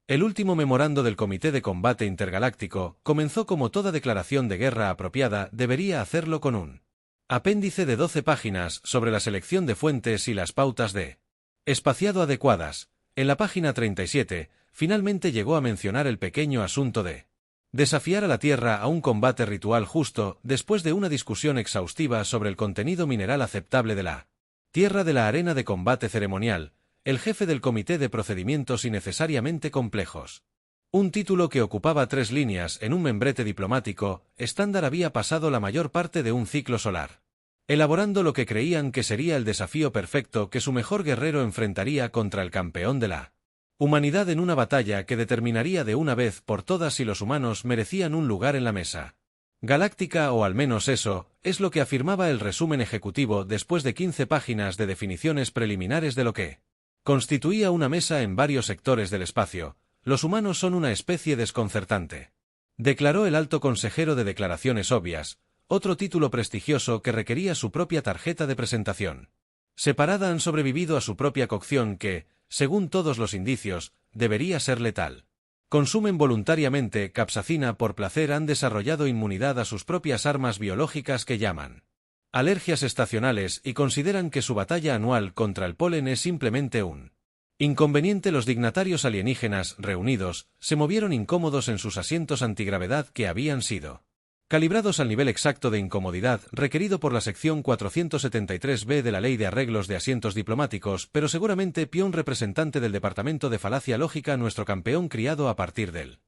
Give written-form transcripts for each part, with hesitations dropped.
El último memorando del Comité de Combate Intergaláctico comenzó como toda declaración de guerra apropiada debería hacerlo con un apéndice de 12 páginas sobre la selección de fuentes y las pautas de espaciado adecuadas. En la página 37, finalmente llegó a mencionar el pequeño asunto de desafiar a la Tierra a un combate ritual justo después de una discusión exhaustiva sobre el contenido mineral aceptable de la Tierra de la arena de combate ceremonial, el jefe del Comité de Procedimientos Innecesariamente Complejos. Un título que ocupaba 3 líneas en un membrete diplomático estándar había pasado la mayor parte de un ciclo solar, elaborando lo que creían que sería el desafío perfecto que su mejor guerrero enfrentaría contra el campeón de la humanidad en una batalla que determinaría de una vez por todas si los humanos merecían un lugar en la mesa galáctica, o al menos eso es lo que afirmaba el resumen ejecutivo después de 15 páginas de definiciones preliminares de lo que constituía una mesa en varios sectores del espacio. Los humanos son una especie desconcertante, declaró el alto consejero de Declaraciones Obvias, otro título prestigioso que requería su propia tarjeta de presentación. Separada han sobrevivido a su propia cocción que, según todos los indicios, debería ser letal. Consumen voluntariamente capsacina por placer, han desarrollado inmunidad a sus propias armas biológicas que llaman alergias estacionales y consideran que su batalla anual contra el polen es simplemente un inconveniente. Los dignatarios alienígenas reunidos se movieron incómodos en sus asientos antigravedad que habían sido calibrados al nivel exacto de incomodidad requerido por la sección 473b de la Ley de Arreglos de Asientos Diplomáticos, pero seguramente un representante del Departamento de Falacia Lógica, nuestro campeón criado a partir del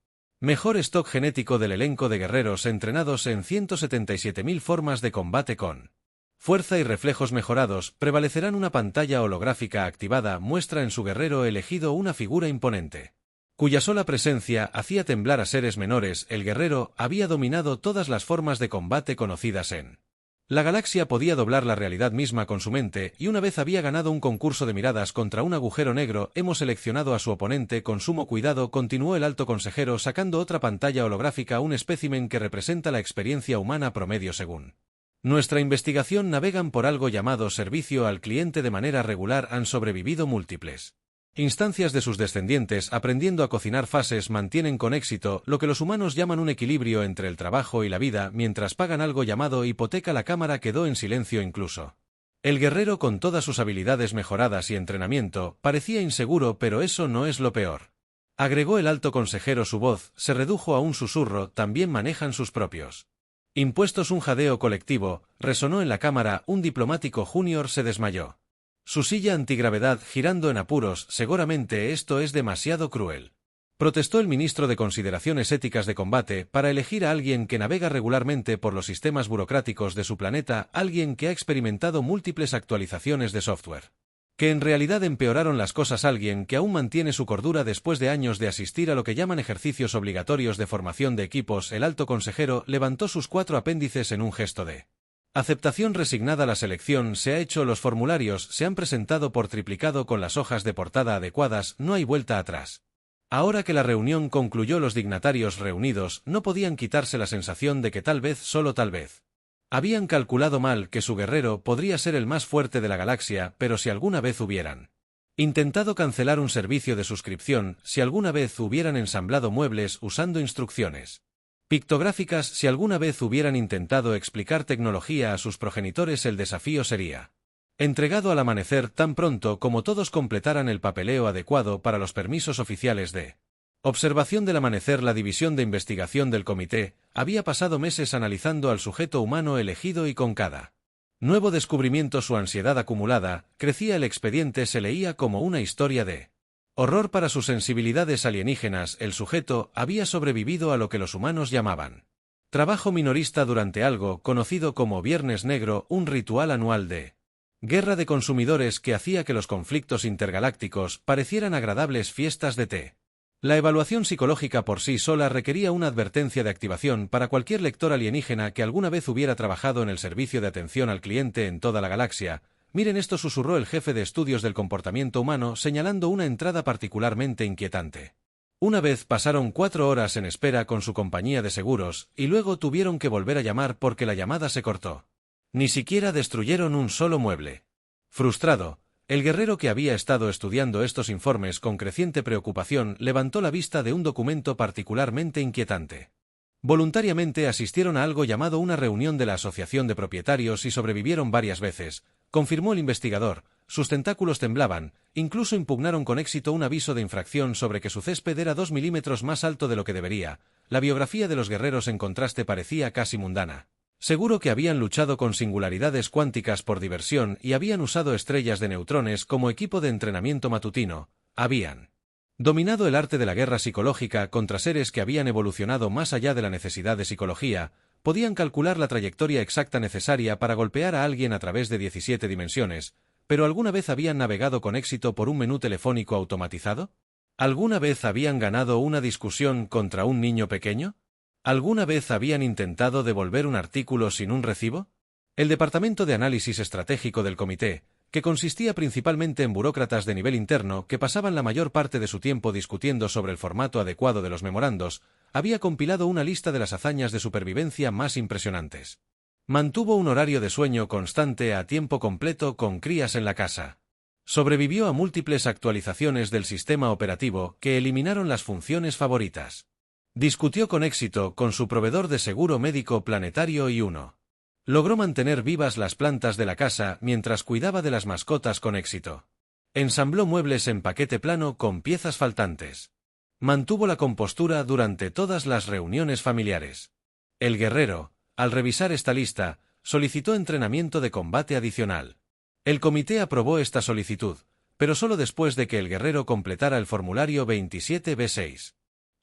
mejor stock genético del elenco de guerreros entrenados en 177.000 formas de combate con fuerza y reflejos mejorados, prevalecerán. Una pantalla holográfica activada muestra en su guerrero elegido una figura imponente, cuya sola presencia hacía temblar a seres menores. El guerrero había dominado todas las formas de combate conocidas en la galaxia, podía doblar la realidad misma con su mente, y una vez había ganado un concurso de miradas contra un agujero negro. Hemos seleccionado a su oponente con sumo cuidado, continuó el alto consejero sacando otra pantalla holográfica, un espécimen que representa la experiencia humana promedio según nuestra investigación. Navegan por algo llamado servicio al cliente de manera regular, han sobrevivido múltiples instancias de sus descendientes aprendiendo a cocinar fases, mantienen con éxito lo que los humanos llaman un equilibrio entre el trabajo y la vida mientras pagan algo llamado hipoteca. La cámara quedó en silencio incluso. El guerrero, con todas sus habilidades mejoradas y entrenamiento, parecía inseguro, pero eso no es lo peor, agregó el alto consejero. Su voz se redujo a un susurro. También manejan sus propios impuestos. Un jadeo colectivo resonó en la cámara. Un diplomático junior se desmayó, su silla antigravedad girando en apuros. Seguramente esto es demasiado cruel, protestó el ministro de Consideraciones Éticas de Combate, para elegir a alguien que navega regularmente por los sistemas burocráticos de su planeta, alguien que ha experimentado múltiples actualizaciones de software que en realidad empeoraron las cosas, alguien que aún mantiene su cordura después de años de asistir a lo que llaman ejercicios obligatorios de formación de equipos. El alto consejero levantó sus 4 apéndices en un gesto de aceptación resignada. La selección se ha hecho, los formularios se han presentado por triplicado con las hojas de portada adecuadas, no hay vuelta atrás. Ahora que la reunión concluyó, los dignatarios reunidos no podían quitarse la sensación de que tal vez, solo tal vez, habían calculado mal, que su guerrero podría ser el más fuerte de la galaxia, pero si alguna vez hubieran intentado cancelar un servicio de suscripción, si alguna vez hubieran ensamblado muebles usando instrucciones pictográficas, si alguna vez hubieran intentado explicar tecnología a sus progenitores, el desafío sería entregado al amanecer, tan pronto como todos completaran el papeleo adecuado para los permisos oficiales de observación del amanecer. La división de investigación del comité había pasado meses analizando al sujeto humano elegido y con cada nuevo descubrimiento su ansiedad acumulada crecía. El expediente se leía como una historia de horror para sus sensibilidades alienígenas. El sujeto había sobrevivido a lo que los humanos llamaban trabajo minorista durante algo conocido como Viernes Negro, un ritual anual de guerra de consumidores que hacía que los conflictos intergalácticos parecieran agradables fiestas de té. La evaluación psicológica por sí sola requería una advertencia de activación para cualquier lector alienígena que alguna vez hubiera trabajado en el servicio de atención al cliente en toda la galaxia. Miren esto, susurró el jefe de estudios del comportamiento humano, señalando una entrada particularmente inquietante. Una vez pasaron 4 horas en espera con su compañía de seguros, y luego tuvieron que volver a llamar porque la llamada se cortó. Ni siquiera destruyeron un solo mueble. Frustrado, El guerrero que había estado estudiando estos informes con creciente preocupación levantó la vista de un documento particularmente inquietante. Voluntariamente asistieron a algo llamado una reunión de la Asociación de Propietarios y sobrevivieron varias veces, confirmó el investigador. Sus tentáculos temblaban, incluso impugnaron con éxito un aviso de infracción sobre que su césped era 2 milímetros más alto de lo que debería. La biografía de los guerreros en contraste parecía casi mundana. Seguro que habían luchado con singularidades cuánticas por diversión y habían usado estrellas de neutrones como equipo de entrenamiento matutino. Habían dominado el arte de la guerra psicológica contra seres que habían evolucionado más allá de la necesidad de psicología. Podían calcular la trayectoria exacta necesaria para golpear a alguien a través de 17 dimensiones, pero ¿alguna vez habían navegado con éxito por un menú telefónico automatizado? ¿Alguna vez habían ganado una discusión contra un niño pequeño? ¿Alguna vez habían intentado devolver un artículo sin un recibo? El Departamento de Análisis Estratégico del Comité, que consistía principalmente en burócratas de nivel interno que pasaban la mayor parte de su tiempo discutiendo sobre el formato adecuado de los memorandos, había compilado una lista de las hazañas de supervivencia más impresionantes. Mantuvo un horario de sueño constante a tiempo completo con crías en la casa. Sobrevivió a múltiples actualizaciones del sistema operativo que eliminaron las funciones favoritas. Discutió con éxito con su proveedor de seguro médico planetario y uno. Logró mantener vivas las plantas de la casa mientras cuidaba de las mascotas con éxito. Ensambló muebles en paquete plano con piezas faltantes. Mantuvo la compostura durante todas las reuniones familiares. El guerrero, al revisar esta lista, solicitó entrenamiento de combate adicional. El comité aprobó esta solicitud, pero solo después de que el guerrero completara el formulario 27B6.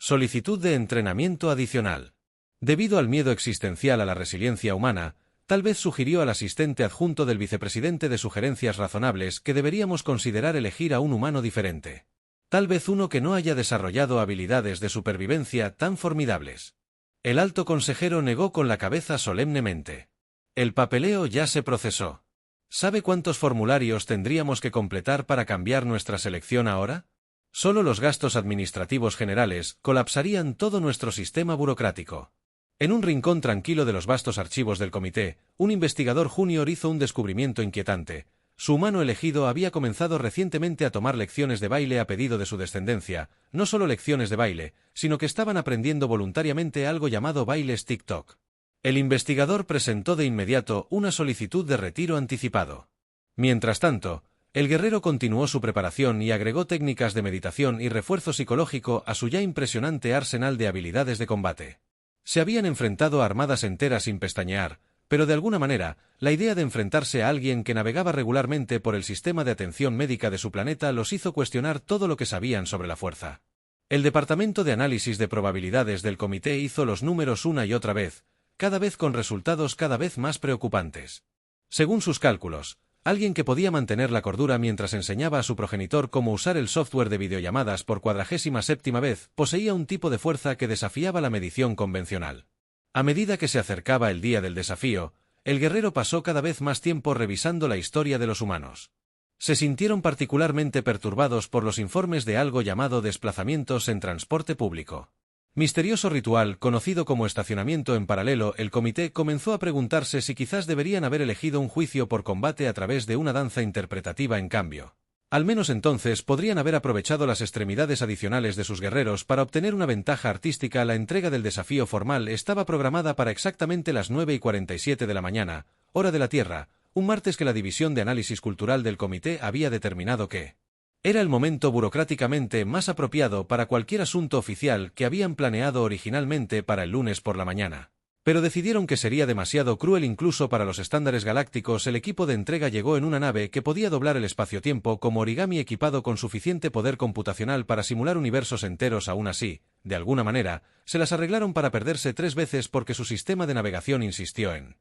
Solicitud de entrenamiento adicional. Debido al miedo existencial a la resiliencia humana, tal vez sugirió al asistente adjunto del vicepresidente de sugerencias razonables que deberíamos considerar elegir a un humano diferente. Tal vez uno que no haya desarrollado habilidades de supervivencia tan formidables. El alto consejero negó con la cabeza solemnemente. El papeleo ya se procesó. ¿Sabe cuántos formularios tendríamos que completar para cambiar nuestra selección ahora? Solo los gastos administrativos generales colapsarían todo nuestro sistema burocrático. En un rincón tranquilo de los vastos archivos del comité, un investigador junior hizo un descubrimiento inquietante. Su humano elegido había comenzado recientemente a tomar lecciones de baile a pedido de su descendencia, no solo lecciones de baile, sino que estaban aprendiendo voluntariamente algo llamado bailes TikTok. El investigador presentó de inmediato una solicitud de retiro anticipado. Mientras tanto, el guerrero continuó su preparación y agregó técnicas de meditación y refuerzo psicológico a su ya impresionante arsenal de habilidades de combate. Se habían enfrentado a armadas enteras sin pestañear, pero de alguna manera, la idea de enfrentarse a alguien que navegaba regularmente por el sistema de atención médica de su planeta los hizo cuestionar todo lo que sabían sobre la fuerza. El Departamento de Análisis de Probabilidades del Comité hizo los números una y otra vez, cada vez con resultados cada vez más preocupantes. Según sus cálculos, alguien que podía mantener la cordura mientras enseñaba a su progenitor cómo usar el software de videollamadas por 47ª vez poseía un tipo de fuerza que desafiaba la medición convencional. A medida que se acercaba el día del desafío, el guerrero pasó cada vez más tiempo revisando la historia de los humanos. Se sintieron particularmente perturbados por los informes de algo llamado desplazamientos en transporte público. Misterioso ritual conocido como estacionamiento en paralelo. El comité comenzó a preguntarse si quizás deberían haber elegido un juicio por combate a través de una danza interpretativa en cambio. Al menos entonces podrían haber aprovechado las extremidades adicionales de sus guerreros para obtener una ventaja artística. La entrega del desafío formal estaba programada para exactamente las 9:47 de la mañana, hora de la Tierra, un martes que la División de Análisis Cultural del comité había determinado que era el momento burocráticamente más apropiado para cualquier asunto oficial que habían planeado originalmente para el lunes por la mañana. Pero decidieron que sería demasiado cruel incluso para los estándares galácticos. El equipo de entrega llegó en una nave que podía doblar el espacio-tiempo como origami equipado con suficiente poder computacional para simular universos enteros. Aún así, de alguna manera, se las arreglaron para perderse 3 veces porque su sistema de navegación insistió en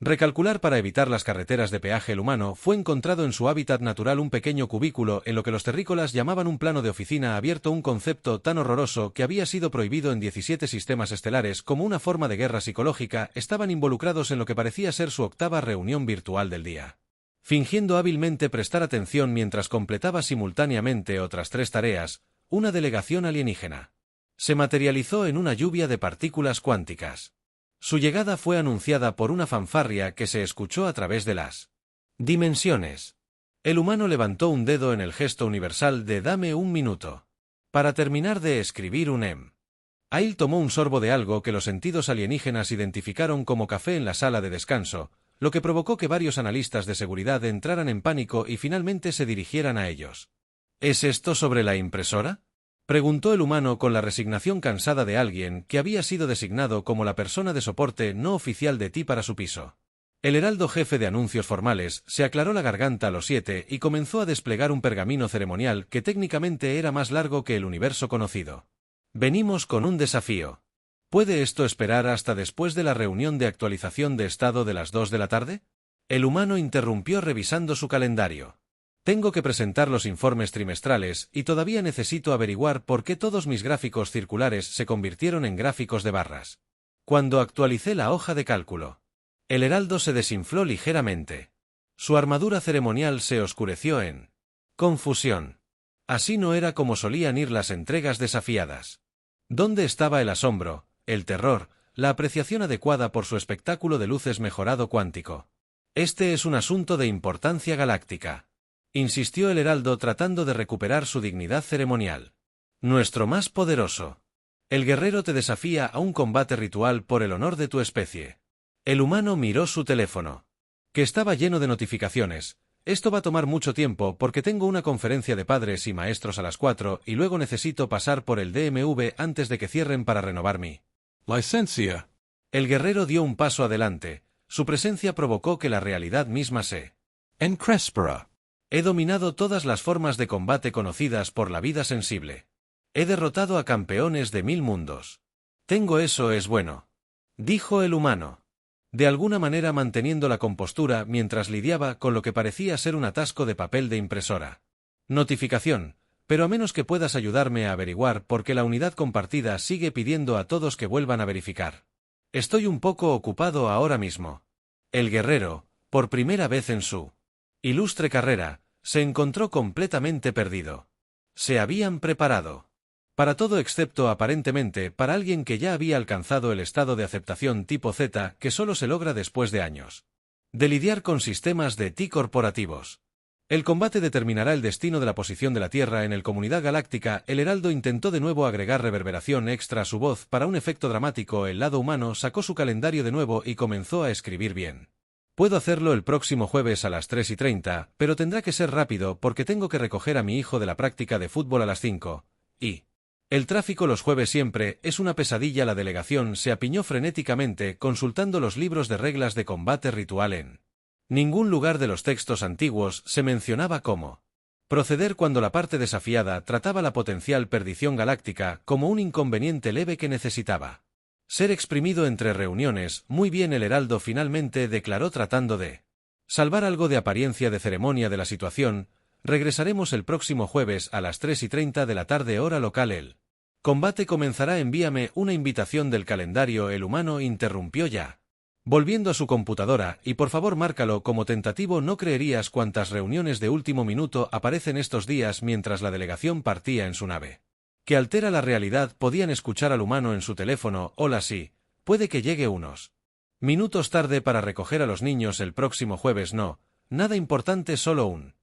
recalcular para evitar las carreteras de peaje. El humano fue encontrado en su hábitat natural, un pequeño cubículo en lo que los terrícolas llamaban un plano de oficina abierto, un concepto tan horroroso que había sido prohibido en 17 sistemas estelares como una forma de guerra psicológica. Estaban involucrados en lo que parecía ser su 8ª reunión virtual del día. Fingiendo hábilmente prestar atención mientras completaba simultáneamente otras 3 tareas, una delegación alienígena se materializó en una lluvia de partículas cuánticas. Su llegada fue anunciada por una fanfarria que se escuchó a través de las dimensiones. El humano levantó un dedo en el gesto universal de «dame un minuto». Para terminar de escribir un em. Aill tomó un sorbo de algo que los sentidos alienígenas identificaron como café en la sala de descanso, lo que provocó que varios analistas de seguridad entraran en pánico y finalmente se dirigieran a ellos. ¿Es esto sobre la impresora?, preguntó el humano con la resignación cansada de alguien que había sido designado como la persona de soporte no oficial de ti para su piso. El heraldo jefe de anuncios formales se aclaró la garganta a los 7 y comenzó a desplegar un pergamino ceremonial que técnicamente era más largo que el universo conocido. Venimos con un desafío. ¿Puede esto esperar hasta después de la reunión de actualización de estado de las 2 de la tarde? El humano interrumpió revisando su calendario. Tengo que presentar los informes trimestrales y todavía necesito averiguar por qué todos mis gráficos circulares se convirtieron en gráficos de barras. Cuando actualicé la hoja de cálculo, el heraldo se desinfló ligeramente. Su armadura ceremonial se oscureció en confusión. Así no era como solían ir las entregas desafiadas. ¿Dónde estaba el asombro, el terror, la apreciación adecuada por su espectáculo de luces mejorado cuántico? Este es un asunto de importancia galáctica, insistió el heraldo tratando de recuperar su dignidad ceremonial. Nuestro más poderoso. El guerrero te desafía a un combate ritual por el honor de tu especie. El humano miró su teléfono, que estaba lleno de notificaciones. Esto va a tomar mucho tiempo porque tengo una conferencia de padres y maestros a las 4 y luego necesito pasar por el DMV antes de que cierren para renovar mi licencia. El guerrero dio un paso adelante. Su presencia provocó que la realidad misma se encrespara. He dominado todas las formas de combate conocidas por la vida sensible. He derrotado a campeones de 1000 mundos. Tengo eso es bueno, dijo el humano, de alguna manera manteniendo la compostura mientras lidiaba con lo que parecía ser un atasco de papel de impresora. Notificación, pero a menos que puedas ayudarme a averiguar por qué la unidad compartida sigue pidiendo a todos que vuelvan a verificar. Estoy un poco ocupado ahora mismo. El guerrero, por primera vez en su ilustre carrera, se encontró completamente perdido. Se habían preparado para todo excepto aparentemente para alguien que ya había alcanzado el estado de aceptación tipo Z que solo se logra después de años de lidiar con sistemas de TI corporativos. El combate determinará el destino de la posición de la Tierra en el Comunidad Galáctica. El heraldo intentó de nuevo agregar reverberación extra a su voz para un efecto dramático. El lado humano sacó su calendario de nuevo y comenzó a escribir bien. Puedo hacerlo el próximo jueves a las 3:30, pero tendrá que ser rápido porque tengo que recoger a mi hijo de la práctica de fútbol a las 5, y el tráfico los jueves siempre es una pesadilla. La delegación se apiñó frenéticamente consultando los libros de reglas de combate ritual. En ningún lugar de los textos antiguos se mencionaba cómo proceder cuando la parte desafiada trataba la potencial perdición galáctica como un inconveniente leve que necesitaba ser exprimido entre reuniones. Muy bien, el heraldo finalmente declaró tratando de salvar algo de apariencia de ceremonia de la situación. Regresaremos el próximo jueves a las 3:30 de la tarde hora local. El combate comenzará. Envíame una invitación del calendario. El humano interrumpió ya, volviendo a su computadora, y por favor márcalo como tentativo. No creerías cuántas reuniones de último minuto aparecen estos días mientras la delegación partía en su nave, que altera la realidad. Podían escuchar al humano en su teléfono. Hola, sí, puede que llegue unos minutos tarde para recoger a los niños el próximo jueves. No, nada importante, solo un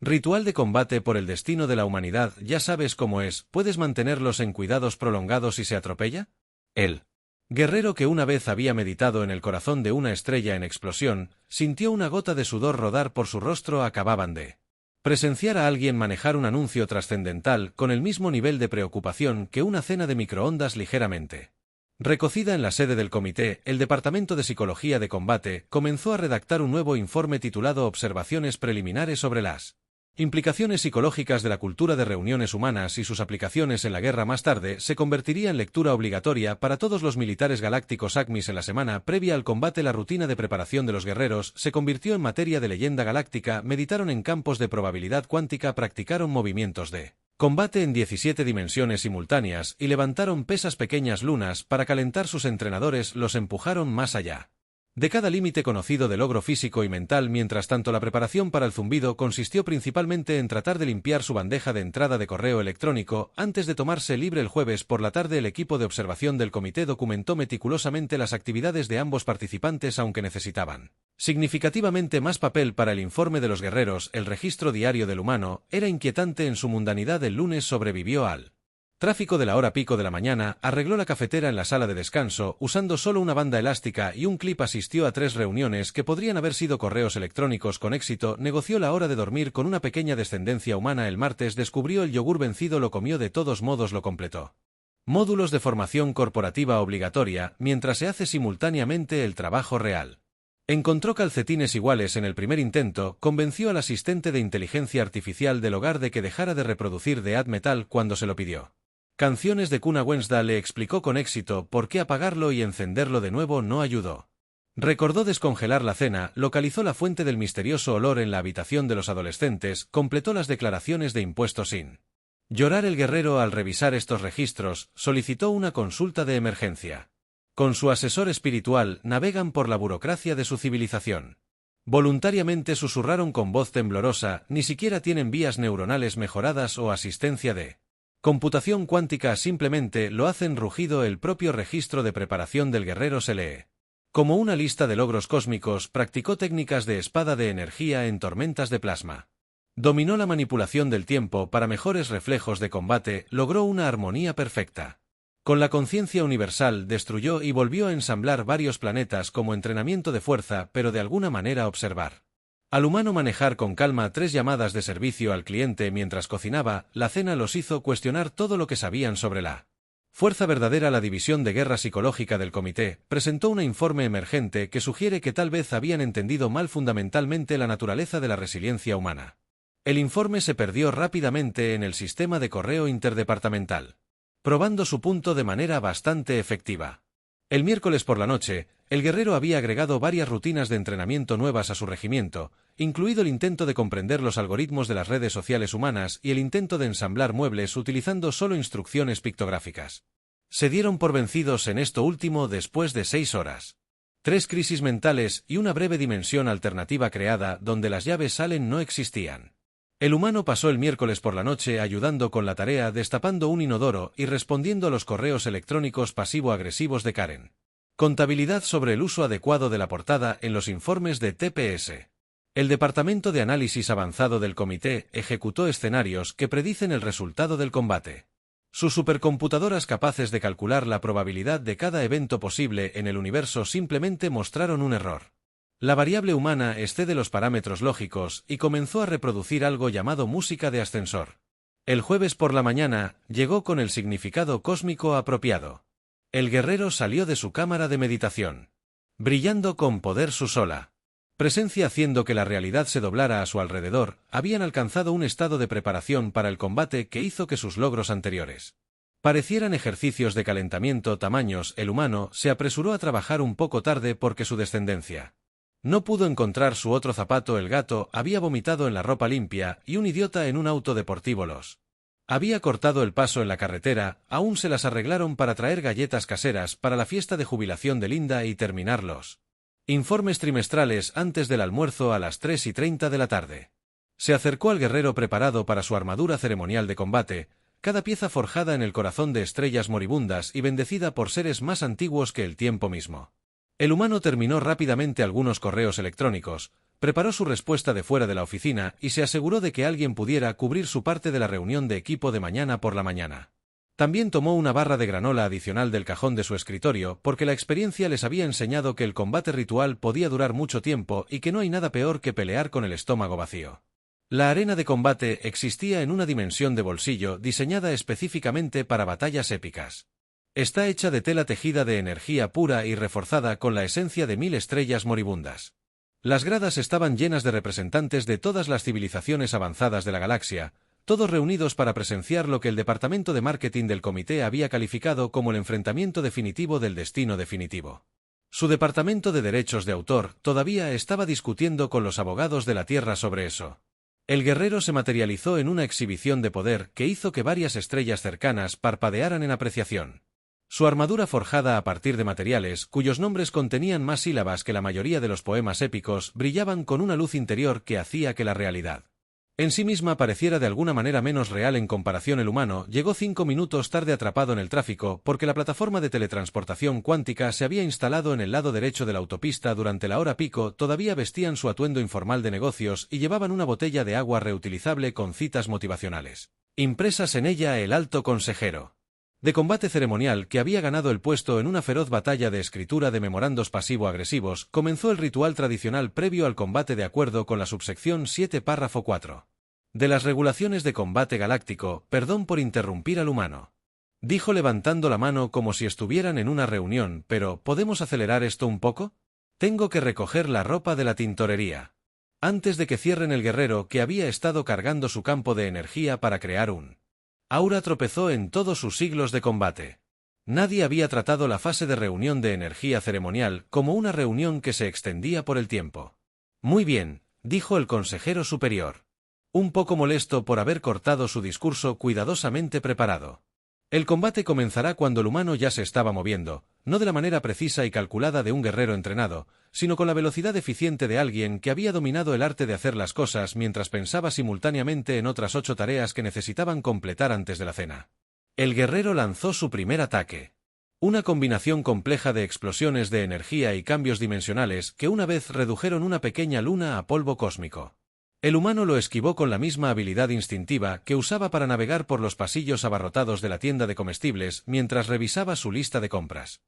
ritual de combate por el destino de la humanidad. Ya sabes cómo es. ¿Puedes mantenerlos en cuidados prolongados si se atropella? El guerrero, que una vez había meditado en el corazón de una estrella en explosión, sintió una gota de sudor rodar por su rostro. Acababan de presenciar a alguien manejar un anuncio trascendental con el mismo nivel de preocupación que una cena de microondas ligeramente recocida en la sede del comité. El Departamento de Psicología de Combate comenzó a redactar un nuevo informe titulado Observaciones preliminares sobre las implicaciones psicológicas de la cultura de reuniones humanas y sus aplicaciones en la guerra. Más tarde se convertiría en lectura obligatoria para todos los militares galácticos ACMIS en la semana previa al combate. La rutina de preparación de los guerreros se convirtió en materia de leyenda galáctica. Meditaron en campos de probabilidad cuántica, practicaron movimientos de combate en 17 dimensiones simultáneas y levantaron pesas. Pequeñas lunas para calentar. Sus entrenadores los empujaron más allá de cada límite conocido de logro físico y mental. Mientras tanto, la preparación para el zumbido consistió principalmente en tratar de limpiar su bandeja de entrada de correo electrónico antes de tomarse libre el jueves por la tarde. El equipo de observación del comité documentó meticulosamente las actividades de ambos participantes, aunque necesitaban significativamente más papel para el informe de los guerreros. El registro diario del humano era inquietante en su mundanidad. El lunes sobrevivió al tráfico de la hora pico de la mañana, arregló la cafetera en la sala de descanso usando solo una banda elástica y un clip, asistió a 3 reuniones que podrían haber sido correos electrónicos con éxito, negoció la hora de dormir con una pequeña descendencia humana. El martes descubrió el yogur vencido, lo comió de todos modos, lo completó. Módulos de formación corporativa obligatoria, mientras se hace simultáneamente el trabajo real. Encontró calcetines iguales en el primer intento, convenció al asistente de inteligencia artificial del hogar de que dejara de reproducir death metal cuando se lo pidió. Canciones de Kuna Wednesday, le explicó con éxito por qué apagarlo y encenderlo de nuevo no ayudó. Recordó descongelar la cena, localizó la fuente del misterioso olor en la habitación de los adolescentes, completó las declaraciones de impuestos sin llorar. El guerrero, al revisar estos registros, solicitó una consulta de emergencia. Con su asesor espiritual, navegan por la burocracia de su civilización. Voluntariamente susurraron con voz temblorosa, ni siquiera tienen vías neuronales mejoradas o asistencia de computación cuántica, simplemente lo hacen. Rugido. El propio registro de preparación del guerrero se lee como una lista de logros cósmicos. Practicó técnicas de espada de energía en tormentas de plasma. Dominó la manipulación del tiempo para mejores reflejos de combate, logró una armonía perfecta. Con la conciencia universal destruyó y volvió a ensamblar varios planetas como entrenamiento de fuerza, pero de alguna manera observar al humano manejar con calma 3 llamadas de servicio al cliente mientras cocinaba la cena los hizo cuestionar todo lo que sabían sobre la fuerza verdadera. La división de guerra psicológica del comité presentó un informe emergente que sugiere que tal vez habían entendido mal fundamentalmente la naturaleza de la resiliencia humana. El informe se perdió rápidamente en el sistema de correo interdepartamental, probando su punto de manera bastante efectiva. El miércoles por la noche, el guerrero había agregado varias rutinas de entrenamiento nuevas a su regimiento, incluido el intento de comprender los algoritmos de las redes sociales humanas y el intento de ensamblar muebles utilizando solo instrucciones pictográficas. Se dieron por vencidos en esto último después de 6 horas. 3 crisis mentales y una breve dimensión alternativa creada donde las llaves salen no existían. El humano pasó el miércoles por la noche ayudando con la tarea, destapando un inodoro y respondiendo a los correos electrónicos pasivo-agresivos de Karen. Contabilidad sobre el uso adecuado de la portada en los informes de TPS. El Departamento de Análisis Avanzado del Comité ejecutó escenarios que predicen el resultado del combate. Sus supercomputadoras capaces de calcular la probabilidad de cada evento posible en el universo simplemente mostraron un error. La variable humana excede los parámetros lógicos y comenzó a reproducir algo llamado música de ascensor. El jueves por la mañana llegó con el significado cósmico apropiado. El guerrero salió de su cámara de meditación, brillando con poder su sola presencia haciendo que la realidad se doblara a su alrededor. Habían alcanzado un estado de preparación para el combate que hizo que sus logros anteriores parecieran ejercicios de calentamiento tamaños. El humano se apresuró a trabajar un poco tarde porque su descendencia no pudo encontrar su otro zapato. El gato había vomitado en la ropa limpia y un idiota en un auto deportivo los había cortado el paso en la carretera. Aún se las arreglaron para traer galletas caseras para la fiesta de jubilación de Linda y terminar los informes trimestrales antes del almuerzo a las 3:30 de la tarde. Se acercó al guerrero preparado para su armadura ceremonial de combate, cada pieza forjada en el corazón de estrellas moribundas y bendecida por seres más antiguos que el tiempo mismo. El humano terminó rápidamente algunos correos electrónicos, preparó su respuesta de fuera de la oficina y se aseguró de que alguien pudiera cubrir su parte de la reunión de equipo de mañana por la mañana. También tomó una barra de granola adicional del cajón de su escritorio porque la experiencia les había enseñado que el combate ritual podía durar mucho tiempo y que no hay nada peor que pelear con el estómago vacío. La arena de combate existía en una dimensión de bolsillo diseñada específicamente para batallas épicas. Está hecha de tela tejida de energía pura y reforzada con la esencia de 1000 estrellas moribundas. Las gradas estaban llenas de representantes de todas las civilizaciones avanzadas de la galaxia, todos reunidos para presenciar lo que el departamento de marketing del comité había calificado como el enfrentamiento definitivo del destino definitivo. Su departamento de derechos de autor todavía estaba discutiendo con los abogados de la Tierra sobre eso. El guerrero se materializó en una exhibición de poder que hizo que varias estrellas cercanas parpadearan en apreciación. Su armadura forjada a partir de materiales, cuyos nombres contenían más sílabas que la mayoría de los poemas épicos, brillaban con una luz interior que hacía que la realidad en sí misma pareciera de alguna manera menos real en comparación. El humano llegó 5 minutos tarde atrapado en el tráfico porque la plataforma de teletransportación cuántica se había instalado en el lado derecho de la autopista durante la hora pico. Todavía vestían su atuendo informal de negocios y llevaban una botella de agua reutilizable con citas motivacionales impresas en ella. El alto consejero de combate ceremonial, que había ganado el puesto en una feroz batalla de escritura de memorandos pasivo-agresivos, comenzó el ritual tradicional previo al combate de acuerdo con la subsección 7 párrafo 4 de las regulaciones de combate galáctico. Perdón por interrumpir al humano, dijo levantando la mano como si estuvieran en una reunión, pero ¿podemos acelerar esto un poco? Tengo que recoger la ropa de la tintorería antes de que cierren. El guerrero, que había estado cargando su campo de energía para crear un aura, tropezó en todos sus siglos de combate. Nadie había tratado la fase de reunión de energía ceremonial como una reunión que se extendía por el tiempo. Muy bien, dijo el consejero superior, un poco molesto por haber cortado su discurso cuidadosamente preparado. El combate comenzará cuando el humano ya se estaba moviendo, no de la manera precisa y calculada de un guerrero entrenado, sino con la velocidad eficiente de alguien que había dominado el arte de hacer las cosas mientras pensaba simultáneamente en otras 8 tareas que necesitaban completar antes de la cena. El guerrero lanzó su primer ataque. Una combinación compleja de explosiones de energía y cambios dimensionales que una vez redujeron una pequeña luna a polvo cósmico. El humano lo esquivó con la misma habilidad instintiva que usaba para navegar por los pasillos abarrotados de la tienda de comestibles mientras revisaba su lista de compras.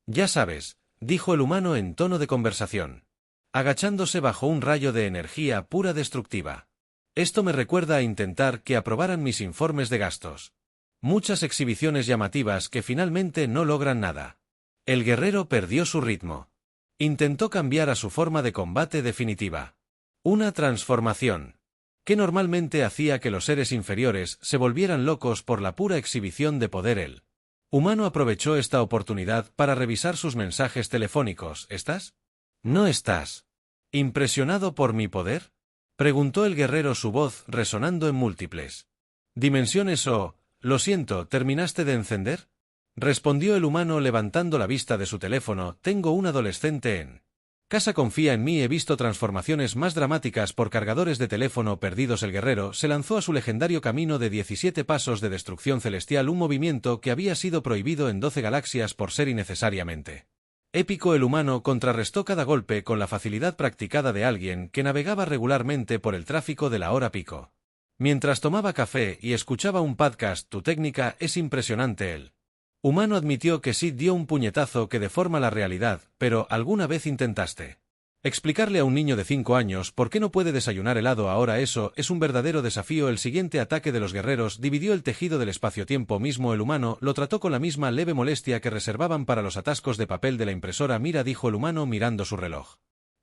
Ya sabes, dijo el humano en tono de conversación, agachándose bajo un rayo de energía pura destructiva. Esto me recuerda a intentar que aprobaran mis informes de gastos. Muchas exhibiciones llamativas que finalmente no logran nada. El guerrero perdió su ritmo. Intentó cambiar a su forma de combate definitiva. Una transformación que normalmente hacía que los seres inferiores se volvieran locos por la pura exhibición de poder. El humano aprovechó esta oportunidad para revisar sus mensajes telefónicos. ¿Estás? ¿No estás impresionado por mi poder?, preguntó el guerrero, su voz resonando en múltiples dimensiones. Oh, lo siento, ¿terminaste de encender?, respondió el humano levantando la vista de su teléfono. Tengo un adolescente en casa, confía en mí, he visto transformaciones más dramáticas por cargadores de teléfono perdidos. El guerrero se lanzó a su legendario camino de 17 pasos de destrucción celestial, un movimiento que había sido prohibido en 12 galaxias por ser innecesariamente épico. El humano contrarrestó cada golpe con la facilidad practicada de alguien que navegaba regularmente por el tráfico de la hora pico. Mientras tomaba café y escuchaba un podcast, tu técnica es impresionante. El humano admitió que sí dio un puñetazo que deforma la realidad, pero ¿alguna vez intentaste explicarle a un niño de 5 años por qué no puede desayunar helado ahora? Eso es un verdadero desafío. El siguiente ataque de los guerreros dividió el tejido del espacio-tiempo mismo. El humano lo trató con la misma leve molestia que reservaban para los atascos de papel de la impresora. Mira, dijo el humano mirando su reloj.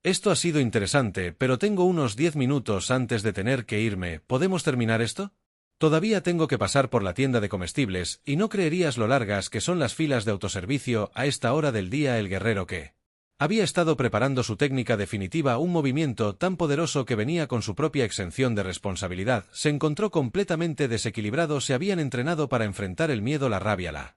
Esto ha sido interesante, pero tengo unos 10 minutos antes de tener que irme. ¿Podemos terminar esto? Todavía tengo que pasar por la tienda de comestibles, y no creerías lo largas que son las filas de autoservicio a esta hora del día. El guerrero, que había estado preparando su técnica definitiva, un movimiento tan poderoso que venía con su propia exención de responsabilidad, se encontró completamente desequilibrado. Se habían entrenado para enfrentar el miedo, la rabia, la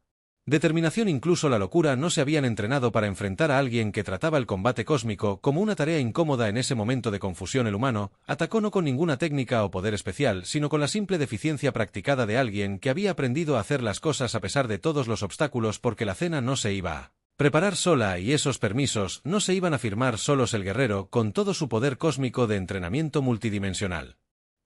determinación, incluso la locura. No se habían entrenado para enfrentar a alguien que trataba el combate cósmico como una tarea incómoda. En ese momento de confusión, el humano atacó no con ninguna técnica o poder especial, sino con la simple deficiencia practicada de alguien que había aprendido a hacer las cosas a pesar de todos los obstáculos, porque la cena no se iba a preparar sola y esos permisos no se iban a firmar solos. El guerrero, con todo su poder cósmico de entrenamiento multidimensional,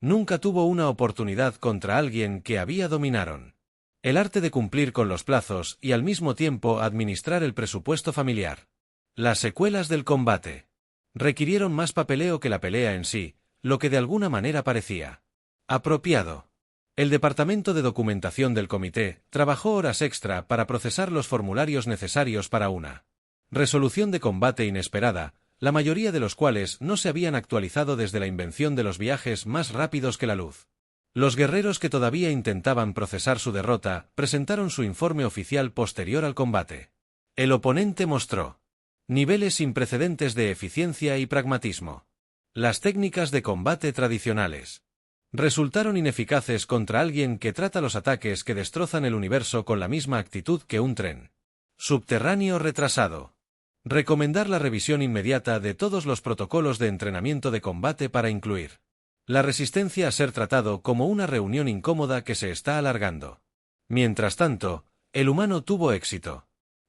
nunca tuvo una oportunidad contra alguien que había dominaron el arte de cumplir con los plazos y al mismo tiempo administrar el presupuesto familiar. Las secuelas del combate requirieron más papeleo que la pelea en sí, lo que de alguna manera parecía apropiado. El departamento de documentación del comité trabajó horas extra para procesar los formularios necesarios para una resolución de combate inesperada, la mayoría de los cuales no se habían actualizado desde la invención de los viajes más rápidos que la luz. Los guerreros que todavía intentaban procesar su derrota presentaron su informe oficial posterior al combate. El oponente mostró niveles sin precedentes de eficiencia y pragmatismo. Las técnicas de combate tradicionales resultaron ineficaces contra alguien que trata los ataques que destrozan el universo con la misma actitud que un tren. Subterráneo retrasado. Recomendar la revisión inmediata de todos los protocolos de entrenamiento de combate para incluir la resistencia a ser tratado como una reunión incómoda que se está alargando. Mientras tanto, el humano tuvo éxito.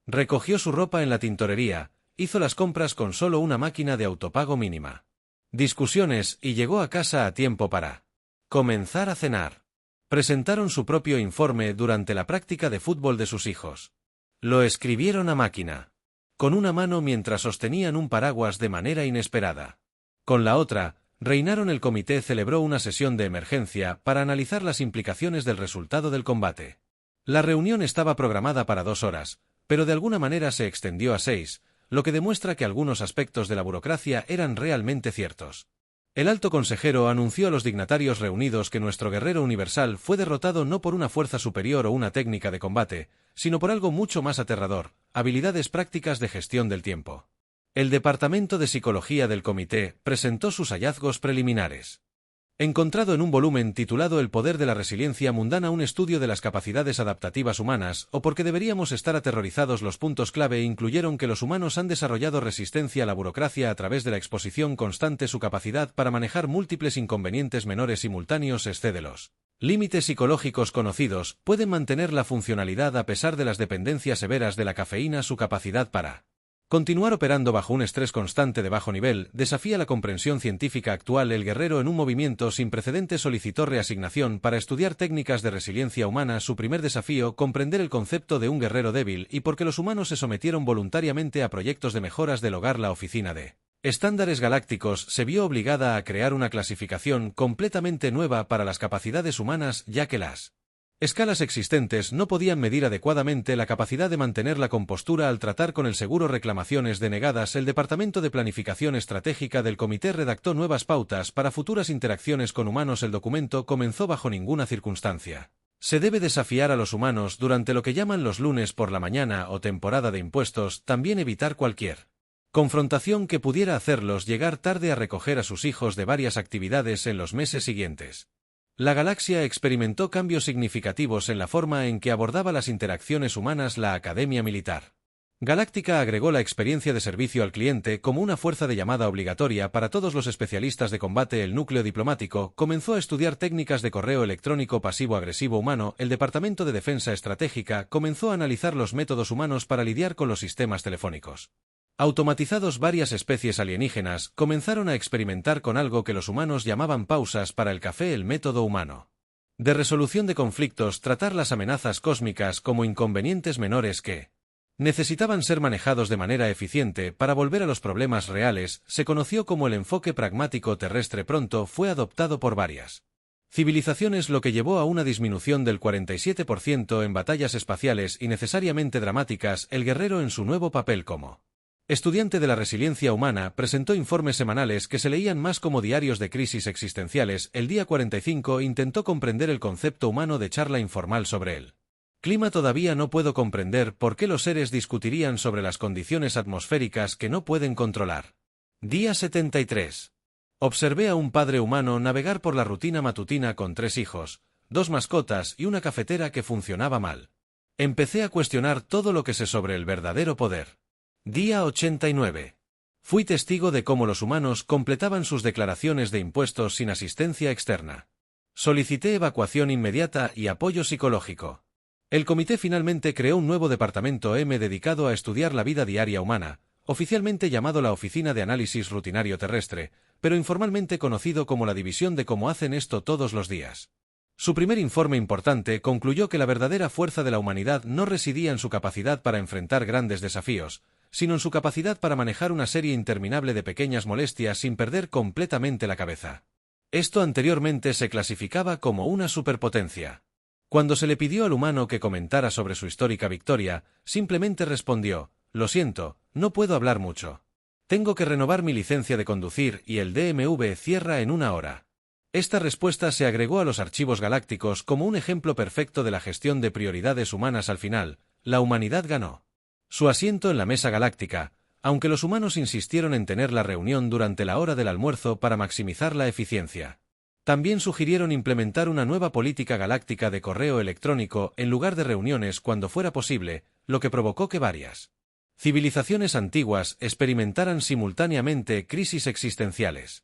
Recogió su ropa en la tintorería, hizo las compras con solo una máquina de autopago mínima. Discusiones y llegó a casa a tiempo para comenzar a cenar. Presentaron su propio informe durante la práctica de fútbol de sus hijos. Lo escribieron a máquina, con una mano mientras sostenían un paraguas de manera inesperada. Con la otra, Reinaron el comité celebró una sesión de emergencia para analizar las implicaciones del resultado del combate. La reunión estaba programada para 2 horas, pero de alguna manera se extendió a 6, lo que demuestra que algunos aspectos de la burocracia eran realmente ciertos. El alto consejero anunció a los dignatarios reunidos que nuestro guerrero universal fue derrotado no por una fuerza superior o una técnica de combate, sino por algo mucho más aterrador: habilidades prácticas de gestión del tiempo. El Departamento de Psicología del Comité presentó sus hallazgos preliminares. Encontrado en un volumen titulado El poder de la resiliencia mundana, un estudio de las capacidades adaptativas humanas, o porque deberíamos estar aterrorizados, los puntos clave incluyeron que los humanos han desarrollado resistencia a la burocracia a través de la exposición constante. Su capacidad para manejar múltiples inconvenientes menores simultáneos excede los límites psicológicos conocidos, pueden mantener la funcionalidad a pesar de las dependencias severas de la cafeína. Su capacidad para continuar operando bajo un estrés constante de bajo nivel desafía la comprensión científica actual. El guerrero, en un movimiento sin precedentes, solicitó reasignación para estudiar técnicas de resiliencia humana. Su primer desafío: comprender el concepto de un guerrero débil y por qué los humanos se sometieron voluntariamente a proyectos de mejoras del hogar. La Oficina de Estándares Galácticos se vio obligada a crear una clasificación completamente nueva para las capacidades humanas, ya que las escalas existentes no podían medir adecuadamente la capacidad de mantener la compostura al tratar con el seguro reclamaciones denegadas. El Departamento de Planificación Estratégica del Comité redactó nuevas pautas para futuras interacciones con humanos. El documento comenzó: bajo ninguna circunstancia se debe desafiar a los humanos durante lo que llaman los lunes por la mañana o temporada de impuestos. También evitar cualquier confrontación que pudiera hacerlos llegar tarde a recoger a sus hijos de varias actividades en los meses siguientes. La galaxia experimentó cambios significativos en la forma en que abordaba las interacciones humanas. La Academia Militar Galáctica agregó la experiencia de servicio al cliente como una fuerza de llamada obligatoria para todos los especialistas de combate. El núcleo diplomático comenzó a estudiar técnicas de correo electrónico pasivo-agresivo humano. El Departamento de Defensa Estratégica comenzó a analizar los métodos humanos para lidiar con los sistemas telefónicos automatizados. Varias especies alienígenas comenzaron a experimentar con algo que los humanos llamaban pausas para el café. El método humano de resolución de conflictos: tratar las amenazas cósmicas como inconvenientes menores que necesitaban ser manejados de manera eficiente para volver a los problemas reales, se conoció como el enfoque pragmático terrestre. Pronto fue adoptado por varias civilizaciones, lo que llevó a una disminución del 47% en batallas espaciales innecesariamente dramáticas. El guerrero, en su nuevo papel como estudiante de la resiliencia humana, presentó informes semanales que se leían más como diarios de crisis existenciales. El día 45 intentó comprender el concepto humano de charla informal sobre el clima. Todavía no puedo comprender por qué los seres discutirían sobre las condiciones atmosféricas que no pueden controlar. Día 73. Observé a un padre humano navegar por la rutina matutina con 3 hijos, 2 mascotas y una cafetera que funcionaba mal. Empecé a cuestionar todo lo que sé sobre el verdadero poder. Día 89. Fui testigo de cómo los humanos completaban sus declaraciones de impuestos sin asistencia externa. Solicité evacuación inmediata y apoyo psicológico. El comité finalmente creó un nuevo departamento M dedicado a estudiar la vida diaria humana, oficialmente llamado la Oficina de Análisis Rutinario Terrestre, pero informalmente conocido como la División de Cómo hacen esto todos los días. Su primer informe importante concluyó que la verdadera fuerza de la humanidad no residía en su capacidad para enfrentar grandes desafíos, sino en su capacidad para manejar una serie interminable de pequeñas molestias sin perder completamente la cabeza. Esto anteriormente se clasificaba como una superpotencia. Cuando se le pidió al humano que comentara sobre su histórica victoria, simplemente respondió: «Lo siento, no puedo hablar mucho. Tengo que renovar mi licencia de conducir y el DMV cierra en 1 hora». Esta respuesta se agregó a los archivos galácticos como un ejemplo perfecto de la gestión de prioridades humanas. Al final, la humanidad ganó su asiento en la mesa galáctica, aunque los humanos insistieron en tener la reunión durante la hora del almuerzo para maximizar la eficiencia. También sugirieron implementar una nueva política galáctica de correo electrónico en lugar de reuniones cuando fuera posible, lo que provocó que varias civilizaciones antiguas experimentaran simultáneamente crisis existenciales.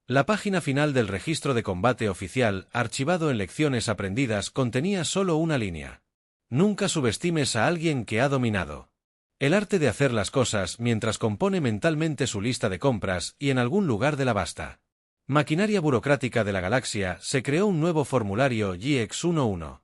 La página final del registro de combate oficial, archivado en lecciones aprendidas, contenía solo una línea. Nunca subestimes a alguien que ha dominado el arte de hacer las cosas mientras compone mentalmente su lista de compras y en algún lugar de la vasta maquinaria burocrática de la galaxia se creó un nuevo formulario GX11.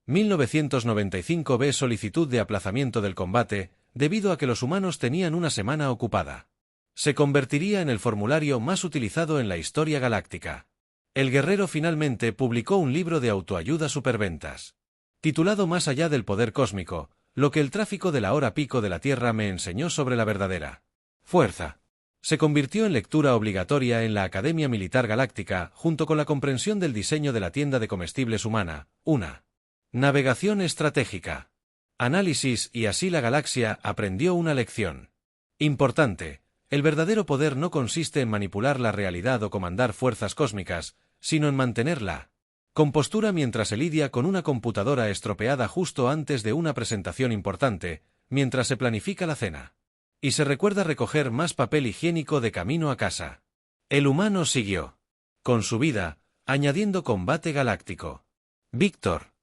1995 B solicitud de aplazamiento del combate, debido a que los humanos tenían una semana ocupada. Se convertiría en el formulario más utilizado en la historia galáctica. El guerrero finalmente publicó un libro de autoayuda superventas, titulado Más allá del poder cósmico, lo que el tráfico de la hora pico de la Tierra me enseñó sobre la verdadera fuerza. Se convirtió en lectura obligatoria en la Academia Militar Galáctica, junto con la comprensión del diseño de la tienda de comestibles humana, una navegación estratégica, análisis y así la galaxia aprendió una lección importante. El verdadero poder no consiste en manipular la realidad o comandar fuerzas cósmicas, sino en mantenerla compostura mientras se lidia con una computadora estropeada justo antes de una presentación importante, mientras se planifica la cena y se recuerda recoger más papel higiénico de camino a casa. El humano siguió con su vida, añadiendo combate galáctico Víctor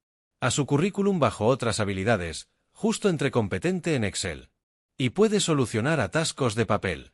a su currículum bajo otras habilidades, justo entre competente en Excel y puede solucionar atascos de papel.